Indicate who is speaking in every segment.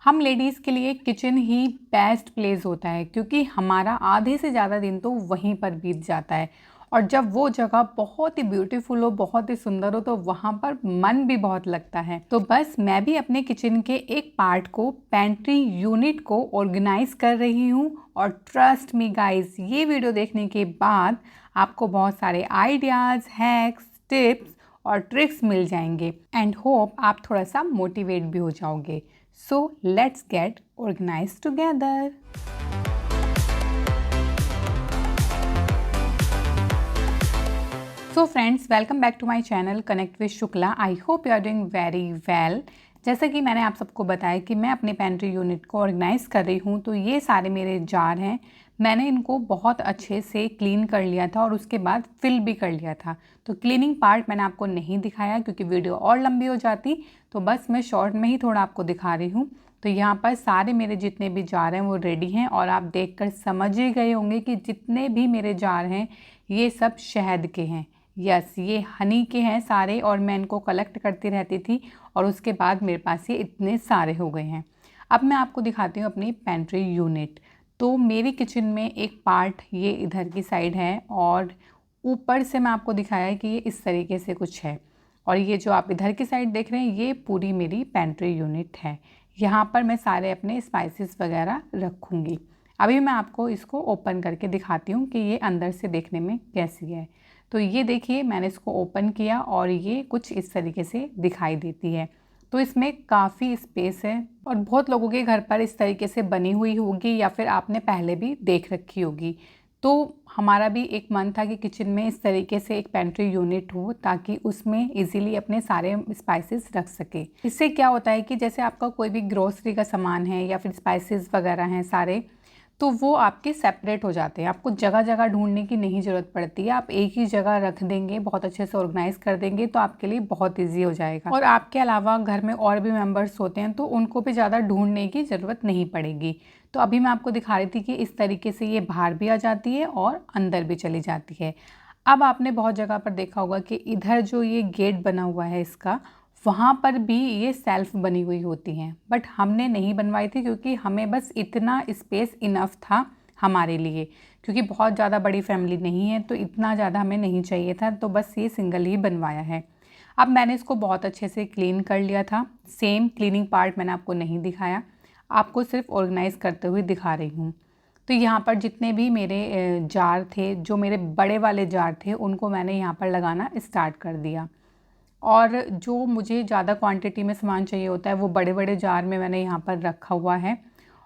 Speaker 1: हम लेडीज़ के लिए किचन ही बेस्ट प्लेस होता है क्योंकि हमारा आधे से ज़्यादा दिन तो वहीं पर बीत जाता है। और जब वो जगह बहुत ही ब्यूटीफुल हो, बहुत ही सुंदर हो, तो वहाँ पर मन भी बहुत लगता है। तो बस मैं भी अपने किचन के एक पार्ट को, पेंट्री यूनिट को ऑर्गेनाइज कर रही हूँ। और ट्रस्ट मी गाइज, ये वीडियो देखने के बाद आपको बहुत सारे आइडियाज़, हैक्स, टिप्स और ट्रिक्स मिल जाएंगे एंड होप आप थोड़ा सा मोटिवेट भी हो जाओगे। So let's get organized together. So friends, welcome back to my channel Connect with Shukla. I hope you are doing very well. जैसा कि मैंने आप सबको बताया कि मैं अपने पेंट्री यूनिट को ऑर्गेनाइज कर रही हूँ, तो ये सारे मेरे जार हैं। मैंने इनको बहुत अच्छे से क्लीन कर लिया था और उसके बाद फिल भी कर लिया था। तो क्लीनिंग पार्ट मैंने आपको नहीं दिखाया क्योंकि वीडियो और लंबी हो जाती, तो बस मैं शॉर्ट में ही थोड़ा आपको दिखा रही हूँ। तो यहाँ पर सारे मेरे जितने भी जार हैं वो रेडी हैं और आप देखकर समझ ही गए होंगे कि जितने भी मेरे जार हैं ये सब शहद के हैं। यस, ये हनी के हैं सारे और मैं इनको कलेक्ट करती रहती थी और उसके बाद मेरे पास ये इतने सारे हो गए हैं। अब मैं आपको दिखाती हूँ अपनी पेंट्री यूनिट। तो मेरी किचन में एक पार्ट ये इधर की साइड है और ऊपर से मैं आपको दिखाया कि ये इस तरीके से कुछ है। और ये जो आप इधर की साइड देख रहे हैं ये पूरी मेरी पेंट्री यूनिट है। यहाँ पर मैं सारे अपने स्पाइसेस वगैरह रखूँगी। अभी मैं आपको इसको ओपन करके दिखाती हूँ कि ये अंदर से देखने में कैसी है। तो ये देखिए, मैंने इसको ओपन किया और ये कुछ इस तरीके से दिखाई देती है। तो इसमें काफ़ी स्पेस है और बहुत लोगों के घर पर इस तरीके से बनी हुई होगी या फिर आपने पहले भी देख रखी होगी। तो हमारा भी एक मन था कि किचन में इस तरीके से एक पेंट्री यूनिट हो ताकि उसमें इजीली अपने सारे स्पाइसेस रख सके। इससे क्या होता है कि जैसे आपका कोई भी ग्रोसरी का सामान है या फिर स्पाइसेस वगैरह हैं सारे, तो वो आपके सेपरेट हो जाते हैं। आपको जगह जगह ढूंढने की नहीं ज़रूरत पड़ती है। आप एक ही जगह रख देंगे, बहुत अच्छे से ऑर्गेनाइज कर देंगे तो आपके लिए बहुत ईजी हो जाएगा। और आपके अलावा घर में और भी मेंबर्स होते हैं तो उनको भी ज़्यादा ढूंढने की ज़रूरत नहीं पड़ेगी। तो अभी मैं आपको दिखा रही थी कि इस तरीके से ये बाहर भी आ जाती है और अंदर भी चली जाती है। अब आपने बहुत जगह पर देखा होगा कि इधर जो ये गेट बना हुआ है इसका, वहाँ पर भी ये सेल्फ बनी हुई होती हैं, बट हमने नहीं बनवाई थी क्योंकि हमें बस इतना स्पेस इनफ था हमारे लिए, क्योंकि बहुत ज़्यादा बड़ी फैमिली नहीं है तो इतना ज़्यादा हमें नहीं चाहिए था, तो बस ये सिंगल ही बनवाया है। अब मैंने इसको बहुत अच्छे से क्लीन कर लिया था। सेम क्लीनिंग पार्ट मैंने आपको नहीं दिखाया, आपको सिर्फ ऑर्गेनाइज करते हुए दिखा रही हूँ। तो यहाँ पर जितने भी मेरे जार थे, जो मेरे बड़े वाले जार थे, उनको मैंने यहाँ पर लगाना स्टार्ट कर दिया। और जो मुझे ज़्यादा क्वांटिटी में सामान चाहिए होता है वो बड़े बड़े जार में मैंने यहाँ पर रखा हुआ है,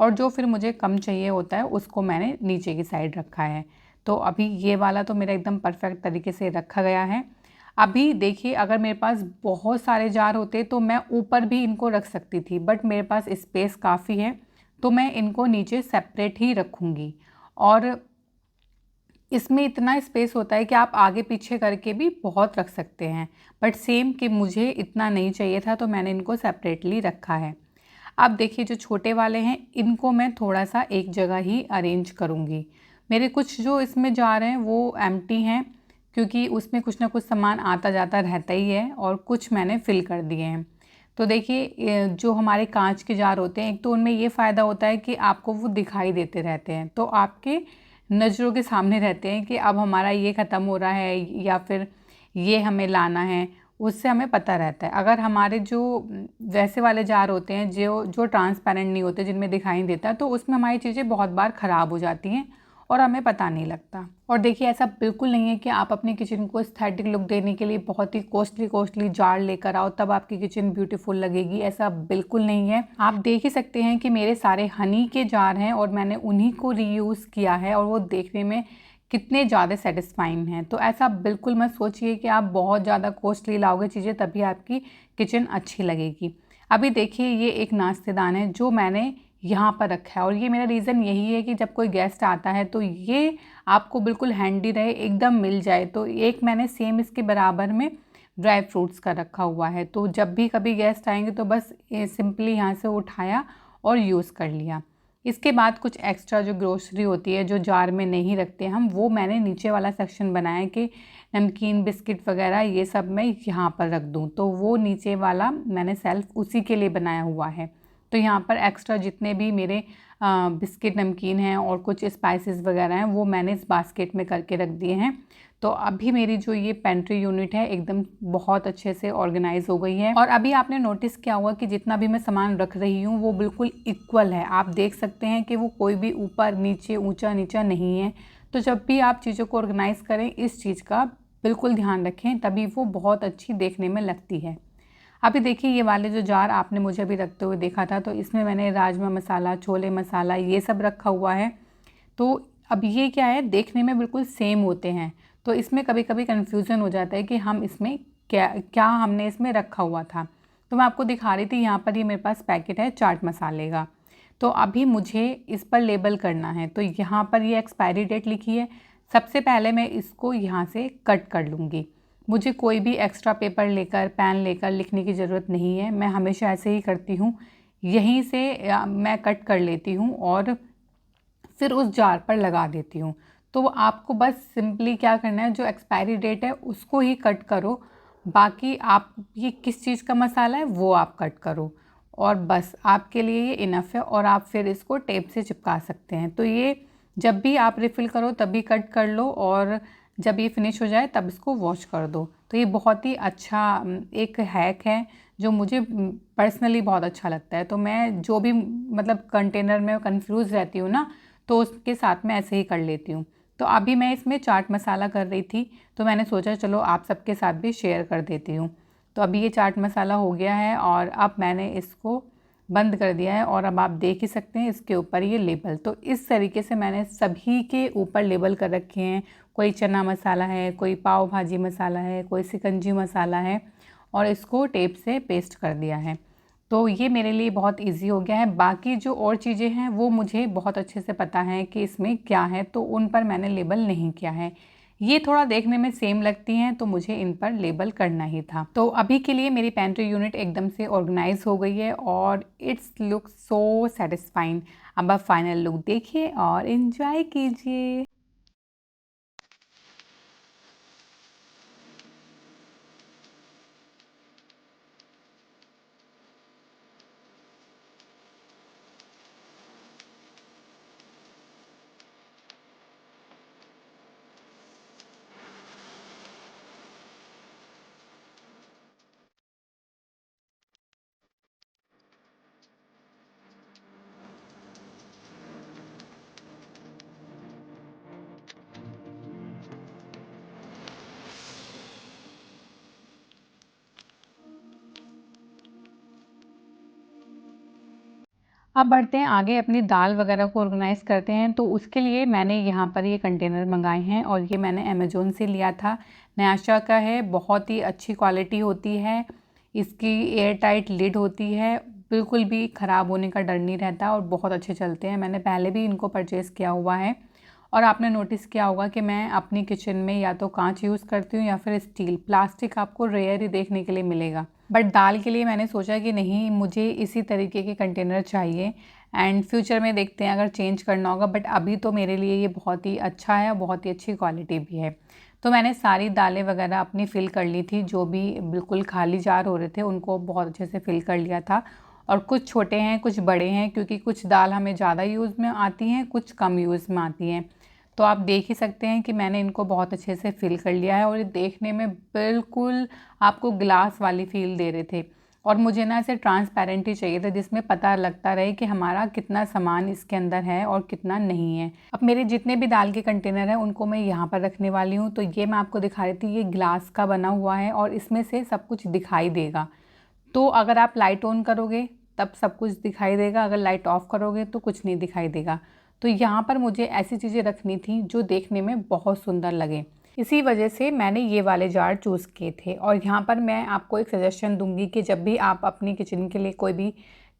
Speaker 1: और जो फिर मुझे कम चाहिए होता है उसको मैंने नीचे की साइड रखा है। तो अभी ये वाला तो मेरा एकदम परफेक्ट तरीके से रखा गया है। अभी देखिए, अगर मेरे पास बहुत सारे जार होते तो मैं ऊपर भी इनको रख सकती थी, बट मेरे पास स्पेस काफ़ी है तो मैं इनको नीचे सेपरेट ही रखूँगी। और इसमें इतना स्पेस होता है कि आप आगे पीछे करके भी बहुत रख सकते हैं, बट सेम कि मुझे इतना नहीं चाहिए था तो मैंने इनको सेपरेटली रखा है। अब देखिए, जो छोटे वाले हैं इनको मैं थोड़ा सा एक जगह ही अरेंज करूँगी। मेरे कुछ जो इसमें जा रहे हैं वो एम्प्टी हैं क्योंकि उसमें कुछ ना कुछ सामान आता जाता रहता ही है, और कुछ मैंने फिल कर दिए हैं। तो देखिए, जो हमारे कांच के जार होते हैं, एक तो उनमें ये फ़ायदा होता है कि आपको वो दिखाई देते रहते हैं, तो आपके नज़रों के सामने रहते हैं कि अब हमारा ये ख़त्म हो रहा है या फिर ये हमें लाना है, उससे हमें पता रहता है। अगर हमारे जो वैसे वाले जार होते हैं जो जो ट्रांसपेरेंट नहीं होते, जिनमें दिखाई नहीं देता, तो उसमें हमारी चीज़ें बहुत बार ख़राब हो जाती हैं और हमें पता नहीं लगता। और देखिए, ऐसा बिल्कुल नहीं है कि आप अपनी किचन को एस्थेटिक लुक देने के लिए बहुत ही कॉस्टली जार लेकर आओ तब आपकी किचन ब्यूटीफुल लगेगी, ऐसा बिल्कुल नहीं है। आप देख ही सकते हैं कि मेरे सारे हनी के जार हैं और मैंने उन्हीं को रीयूज़ किया है और वो देखने में कितने ज़्यादा सेटिस्फाइंग हैं। तो ऐसा बिल्कुल मत सोचिए कि आप बहुत ज़्यादा कॉस्टली लाओगे चीज़ें तभी आपकी किचन अच्छी लगेगी। अभी देखिए, ये एक नाश्तेदान है जो मैंने यहाँ पर रखा है, और ये मेरा रीज़न यही है कि जब कोई गेस्ट आता है तो ये आपको बिल्कुल हैंडी रहे, एकदम मिल जाए। तो एक मैंने सेम इसके बराबर में ड्राई फ्रूट्स का रखा हुआ है, तो जब भी कभी गेस्ट आएंगे तो बस सिंपली यहाँ से उठाया और यूज़ कर लिया। इसके बाद कुछ एक्स्ट्रा जो ग्रोसरी होती है जो जार में नहीं रखते हम, वो मैंने नीचे वाला सेक्शन बनाया कि नमकीन, बिस्किट वगैरह ये सब मैं यहाँ पर रख दूँ, तो वो नीचे वाला मैंने सेल्फ उसी के लिए बनाया हुआ है। तो यहाँ पर एक्स्ट्रा जितने भी मेरे बिस्किट नमकीन हैं और कुछ स्पाइसेस वगैरह हैं वो मैंने इस बास्केट में करके रख दिए हैं। तो अभी मेरी जो ये पेंट्री यूनिट है एकदम बहुत अच्छे से ऑर्गेनाइज हो गई है। और अभी आपने नोटिस किया होगा कि जितना भी मैं सामान रख रही हूँ वो बिल्कुल इक्वल है। आप देख सकते हैं कि वो कोई भी ऊपर नीचे ऊंचा नीचा नहीं है। तो जब भी आप चीज़ों को ऑर्गेनाइज करें इस चीज़ का बिल्कुल ध्यान रखें, तभी वो बहुत अच्छी देखने में लगती है। अभी देखिए ये वाले जो जार आपने मुझे अभी रखते हुए देखा था, तो इसमें मैंने राजमा मसाला, छोले मसाला ये सब रखा हुआ है। तो अब ये क्या है, देखने में बिल्कुल सेम होते हैं, तो इसमें कभी कभी कन्फ्यूज़न हो जाता है कि हम इसमें क्या क्या हमने इसमें रखा हुआ था। तो मैं आपको दिखा रही थी, यहाँ पर ये मेरे पास पैकेट है चाट मसाले का। तो अभी मुझे इस पर लेबल करना है। तो यहाँ पर ये एक्सपायरी डेट लिखी है। सबसे पहले मैं इसको यहाँ से कट कर लूँगी। मुझे कोई भी एक्स्ट्रा पेपर लेकर पेन लेकर लिखने की ज़रूरत नहीं है। मैं हमेशा ऐसे ही करती हूँ, यहीं से मैं कट कर लेती हूँ और फिर उस जार पर लगा देती हूँ। तो आपको बस सिंपली क्या करना है, जो एक्सपायरी डेट है उसको ही कट करो, बाकी आप ये किस चीज़ का मसाला है वो आप कट करो और बस आपके लिए ये इनफ है। और आप फिर इसको टेप से चिपका सकते हैं। तो ये जब भी आप रिफ़िल करो तभी कट कर लो और जब ये फिनिश हो जाए तब इसको वॉश कर दो। तो ये बहुत ही अच्छा एक हैक है जो मुझे पर्सनली बहुत अच्छा लगता है। तो मैं जो भी मतलब कंटेनर में कंफ्यूज रहती हूँ ना, तो उसके साथ में ऐसे ही कर लेती हूँ। तो अभी मैं इसमें चाट मसाला कर रही थी, तो मैंने सोचा चलो आप सबके साथ भी शेयर कर देती हूँ। तो अभी ये चाट मसाला हो गया है और अब मैंने इसको बंद कर दिया है और अब आप देख ही सकते हैं इसके ऊपर ये लेबल। तो इस तरीके से मैंने सभी के ऊपर लेबल कर रखे हैं। कोई चना मसाला है, कोई पाव भाजी मसाला है, कोई सिकंजी मसाला है और इसको टेप से पेस्ट कर दिया है। तो ये मेरे लिए बहुत इजी हो गया है। बाकी जो और चीज़ें हैं वो मुझे बहुत अच्छे से पता है कि इसमें क्या है, तो उन पर मैंने लेबल नहीं किया है। ये थोड़ा देखने में सेम लगती हैं तो मुझे इन पर लेबल करना ही था। तो अभी के लिए मेरी पेंट्री यूनिट एकदम से ऑर्गेनाइज हो गई है और इट्स लुक सो सेटिस्फाइंग। अब आप फाइनल लुक देखिए और एंजॉय कीजिए। अब बढ़ते हैं आगे, अपनी दाल वगैरह को ऑर्गेनाइज़ करते हैं। तो उसके लिए मैंने यहाँ पर ये कंटेनर मंगाए हैं और ये मैंने अमेज़ोन से लिया था। न्याशा का है, बहुत ही अच्छी क्वालिटी होती है। इसकी एयर टाइट लिड होती है, बिल्कुल भी ख़राब होने का डर नहीं रहता और बहुत अच्छे चलते हैं। मैंने पहले भी इनको परचेज़ किया हुआ है। और आपने नोटिस किया होगा कि मैं अपनी किचन में या तो कांच यूज़ करती हूँ या फिर स्टील। प्लास्टिक आपको रेयर ही देखने के लिए मिलेगा। बट दाल के लिए मैंने सोचा कि नहीं, मुझे इसी तरीके के कंटेनर चाहिए एंड फ्यूचर में देखते हैं अगर चेंज करना होगा। बट अभी तो मेरे लिए ये बहुत ही अच्छा है, बहुत ही अच्छी क्वालिटी भी है। तो मैंने सारी दालें वगैरह अपनी फ़िल कर ली थी, जो भी बिल्कुल खाली जार हो रहे थे उनको बहुत अच्छे से फ़िल कर लिया था। और कुछ छोटे हैं कुछ बड़े हैं, क्योंकि कुछ दाल हमें ज़्यादा यूज़ में आती हैं, कुछ कम यूज़ में आती हैं। तो आप देख ही सकते हैं कि मैंने इनको बहुत अच्छे से फ़िल कर लिया है और ये देखने में बिल्कुल आपको ग्लास वाली फ़ील दे रहे थे। और मुझे ना ऐसे ट्रांसपेरेंट ही चाहिए था जिसमें पता लगता रहे कि हमारा कितना सामान इसके अंदर है और कितना नहीं है। अब मेरे जितने भी दाल के कंटेनर हैं उनको मैं यहाँ पर रखने वाली हूँ। तो ये मैं आपको दिखा रही थी, ये ग्लास का बना हुआ है और इसमें से सब कुछ दिखाई देगा। तो अगर आप लाइट ऑन करोगे तब सब कुछ दिखाई देगा, अगर लाइट ऑफ करोगे तो कुछ नहीं दिखाई देगा। तो यहाँ पर मुझे ऐसी चीज़ें रखनी थी जो देखने में बहुत सुंदर लगे, इसी वजह से मैंने ये वाले जार चूज़ किए थे। और यहाँ पर मैं आपको एक सजेशन दूंगी कि जब भी आप अपनी किचन के लिए कोई भी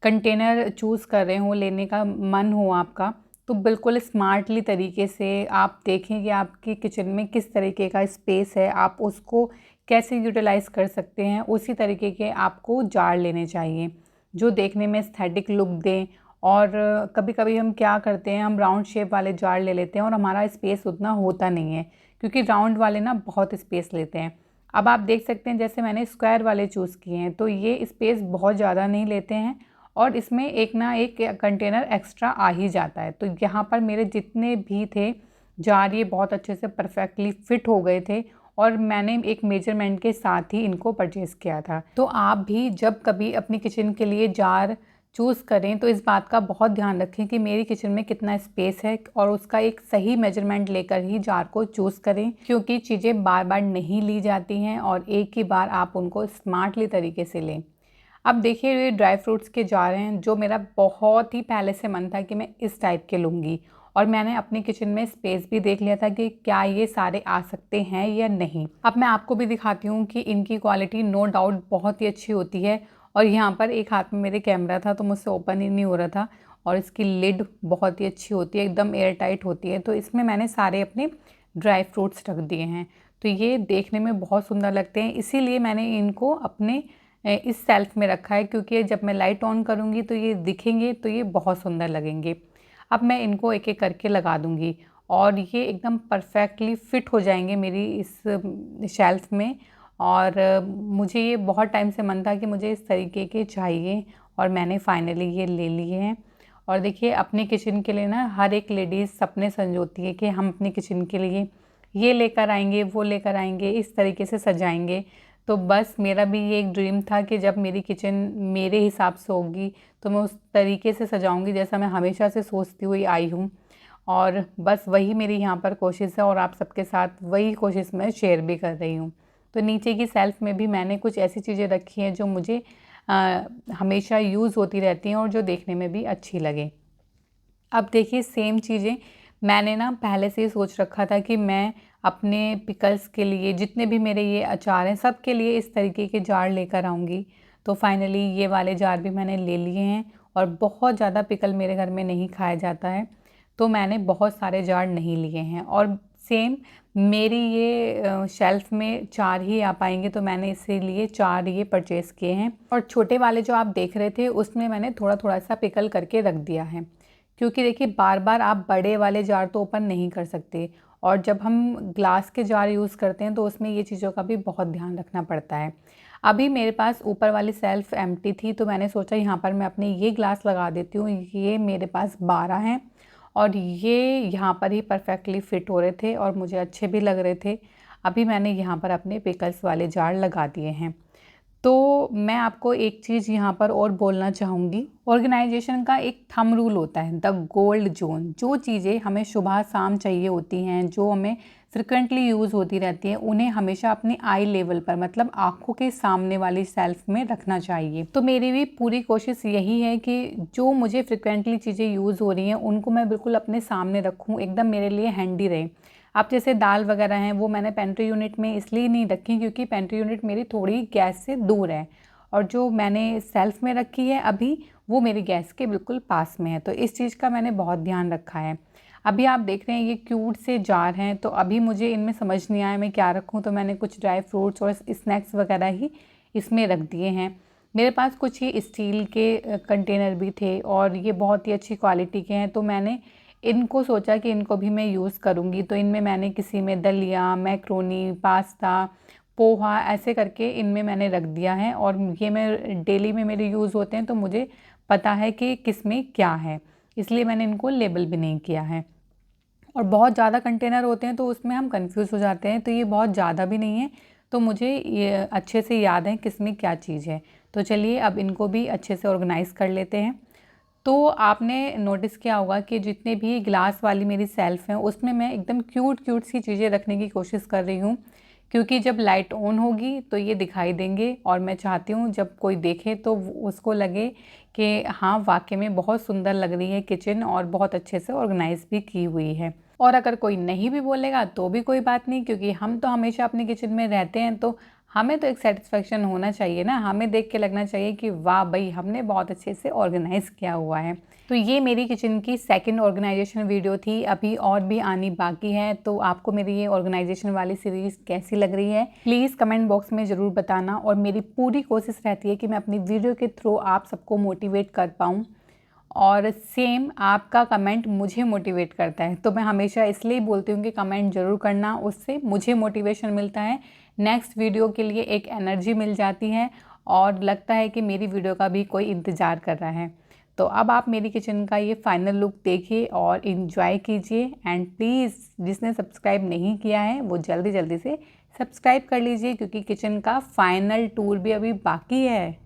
Speaker 1: कंटेनर चूज़ कर रहे हो, लेने का मन हो आपका, तो बिल्कुल स्मार्टली तरीके से आप देखें कि आपकी किचन में किस तरीके का स्पेस है, आप उसको कैसे यूटिलाइज़ कर सकते हैं। उसी तरीके के आपको जार लेने चाहिए जो देखने में एस्थेटिक लुक दें। और कभी कभी हम क्या करते हैं, हम राउंड शेप वाले जार ले लेते हैं और हमारा स्पेस उतना होता नहीं है, क्योंकि राउंड वाले ना बहुत स्पेस लेते हैं। अब आप देख सकते हैं जैसे मैंने स्क्वायर वाले चूज़ किए हैं तो ये स्पेस बहुत ज़्यादा नहीं लेते हैं और इसमें एक ना एक कंटेनर एक्स्ट्रा आ ही जाता है। तो यहाँ पर मेरे जितने भी थे जार ये बहुत अच्छे से परफेक्टली फिट हो गए थे और मैंने एक मेजरमेंट के साथ ही इनको परचेज़ किया था। तो आप भी जब कभी अपनी किचन के लिए जार चूज़ करें तो इस बात का बहुत ध्यान रखें कि मेरी किचन में कितना स्पेस है और उसका एक सही मेजरमेंट लेकर ही जार को चूज़ करें, क्योंकि चीज़ें बार बार नहीं ली जाती हैं और एक ही बार आप उनको स्मार्टली तरीके से लें। अब देखिए ये ड्राई फ्रूट्स के जार हैं जो मेरा बहुत ही पहले से मन था कि मैं इस टाइप के लूँगी, और मैंने अपनी किचन में स्पेस भी देख लिया था कि क्या ये सारे आ सकते हैं या नहीं। अब मैं आपको भी दिखाती हूँ कि इनकी क्वालिटी नो डाउट बहुत ही अच्छी होती है। और यहाँ पर एक हाथ में मेरे कैमरा था तो मुझसे ओपन ही नहीं हो रहा था, और इसकी लिड बहुत ही अच्छी होती है, एकदम एयर टाइट होती है। तो इसमें मैंने सारे अपने ड्राई फ्रूट्स रख दिए हैं। तो ये देखने में बहुत सुंदर लगते हैं, इसीलिए मैंने इनको अपने इस सेल्फ में रखा है, क्योंकि जब मैं लाइट ऑन करूँगी तो ये दिखेंगे तो ये बहुत सुंदर लगेंगे। अब मैं इनको एक एक करके लगा दूँगी और ये एकदम परफेक्टली फ़िट हो जाएंगे मेरी इस शेल्फ़ में। और मुझे ये बहुत टाइम से मन था कि मुझे इस तरीके के चाहिए और मैंने फाइनली ये ले लिए हैं। और देखिए अपनी किचन के लिए ना हर एक लेडीज़ सपने संजोती है कि हम अपनी किचन के लिए ये लेकर आएंगे, वो लेकर आएंगे, इस तरीके से सजाएंगे। तो बस मेरा भी ये एक ड्रीम था कि जब मेरी किचन मेरे हिसाब से होगी तो मैं उस तरीके से सजाऊंगी जैसा मैं हमेशा से सोचती हुई आई हूँ। और बस वही मेरी यहाँ पर कोशिश है और आप सबके साथ वही कोशिश मैं शेयर भी कर रही हूँ। तो नीचे की सेल्फ में भी मैंने कुछ ऐसी चीज़ें रखी हैं जो मुझे हमेशा यूज़ होती रहती हैं और जो देखने में भी अच्छी लगे। अब देखिए सेम चीज़ें मैंने ना पहले से ही सोच रखा था कि मैं अपने पिकल्स के लिए जितने भी मेरे ये अचार हैं सब के लिए इस तरीके के जार लेकर आऊँगी। तो फाइनली ये वाले जार भी मैंने ले लिए हैं और बहुत ज़्यादा पिकल मेरे घर में नहीं खाया जाता है, तो मैंने बहुत सारे जार नहीं लिए हैं। और सेम मेरी ये शेल्फ़ में 4 ही आ पाएंगे, तो मैंने इसीलिए 4 ये परचेज़ किए हैं। और छोटे वाले जो आप देख रहे थे उसमें मैंने थोड़ा थोड़ा सा पिकल करके रख दिया है, क्योंकि देखिए बार बार आप बड़े वाले जार तो ओपन नहीं कर सकते, और जब हम ग्लास के जार यूज़ करते हैं तो उसमें ये चीज़ों का भी बहुत ध्यान रखना पड़ता है। अभी मेरे पास ऊपर वाली सेल्फ़ एम्प्टी थी तो मैंने सोचा यहाँ पर मैं अपने ये ग्लास लगा देती हूँ। ये मेरे पास 12 हैं और ये यहाँ पर ही परफेक्टली फ़िट हो रहे थे और मुझे अच्छे भी लग रहे थे। अभी मैंने यहाँ पर अपने पिकल्स वाले जार लगा दिए हैं। तो मैं आपको एक चीज़ यहाँ पर और बोलना चाहूँगी। ऑर्गेनाइजेशन का एक थंब रूल होता है, द गोल्ड जोन। जो चीज़ें हमें सुबह शाम चाहिए होती हैं, जो हमें फ्रिक्वेंटली यूज़ होती रहती हैं, उन्हें हमेशा अपनी आई लेवल पर मतलब आँखों के सामने वाली शेल्फ में रखना चाहिए। तो मेरी भी पूरी कोशिश यही है कि जो मुझे फ्रिक्वेंटली चीज़ें यूज़ हो रही हैं उनको मैं बिल्कुल अपने सामने रखूँ, एकदम मेरे लिए हैंडी रहे। अब जैसे दाल वगैरह हैं वो मैंने पेंट्री यूनिट में इसलिए नहीं रखी क्योंकि पेंट्री यूनिट मेरी थोड़ी गैस से दूर है, और जो मैंने सेल्फ में रखी है अभी वो मेरी गैस के बिल्कुल पास में है। तो इस चीज़ का मैंने बहुत ध्यान रखा है। अभी आप देख रहे हैं ये क्यूट से जार हैं, तो अभी मुझे इनमें समझ नहीं आया मैं क्या रखूँ, तो मैंने कुछ ड्राई फ्रूट्स और स्नैक्स वगैरह ही इसमें रख दिए हैं। मेरे पास कुछ ही स्टील के कंटेनर भी थे और ये बहुत ही अच्छी क्वालिटी के हैं, तो मैंने इनको सोचा कि इनको भी मैं यूज़ करूँगी। तो इनमें मैंने किसी में दलिया, मैक्रोनी, पास्ता, पोहा ऐसे करके इनमें मैंने रख दिया है, और ये मैं डेली में मेरे यूज़ होते हैं तो मुझे पता है कि किस में क्या है, इसलिए मैंने इनको लेबल भी नहीं किया है। और बहुत ज़्यादा कंटेनर होते हैं तो उसमें हम कंफ्यूज हो जाते हैं, तो ये बहुत ज़्यादा भी नहीं है, तो मुझे ये अच्छे से याद है किस में क्या चीज़ है। तो चलिए अब इनको भी अच्छे से ऑर्गेनाइज़ कर लेते हैं। तो आपने नोटिस किया होगा कि जितने भी ग्लास वाली मेरी सेल्फ़ हैं उसमें मैं एकदम क्यूट क्यूट सी चीज़ें रखने की कोशिश कर रही हूँ, क्योंकि जब लाइट ऑन होगी तो ये दिखाई देंगे और मैं चाहती हूँ जब कोई देखे तो उसको लगे कि हाँ वाकई में बहुत सुंदर लग रही है किचन और बहुत अच्छे से ऑर्गेनाइज भी की हुई है। और अगर कोई नहीं भी बोलेगा तो भी कोई बात नहीं, क्योंकि हम तो हमेशा अपनी किचन में रहते हैं, तो हमें तो एक सेटिस्फेक्शन होना चाहिए ना, हमें देख के लगना चाहिए कि वाह भाई हमने बहुत अच्छे से ऑर्गेनाइज़ किया हुआ है। तो ये मेरी किचन की सेकंड ऑर्गेनाइजेशन वीडियो थी, अभी और भी आनी बाकी है। तो आपको मेरी ये ऑर्गेनाइजेशन वाली सीरीज़ कैसी लग रही है प्लीज़ कमेंट बॉक्स में ज़रूर बताना, और मेरी पूरी कोशिश रहती है कि मैं अपनी वीडियो के थ्रू आप सबको मोटिवेट कर पाऊँ, और सेम आपका कमेंट मुझे मोटिवेट करता है। तो मैं हमेशा इसलिए बोलती हूँ कि कमेंट ज़रूर करना, उससे मुझे मोटिवेशन मिलता है, नेक्स्ट वीडियो के लिए एक एनर्जी मिल जाती है और लगता है कि मेरी वीडियो का भी कोई इंतज़ार कर रहा है। तो अब आप मेरी किचन का ये फाइनल लुक देखिए और इन्जॉय कीजिए। एंड प्लीज़ जिसने सब्सक्राइब नहीं किया है वो जल्दी जल्दी से सब्सक्राइब कर लीजिए, क्योंकि किचन का फाइनल टूर भी अभी बाकी है।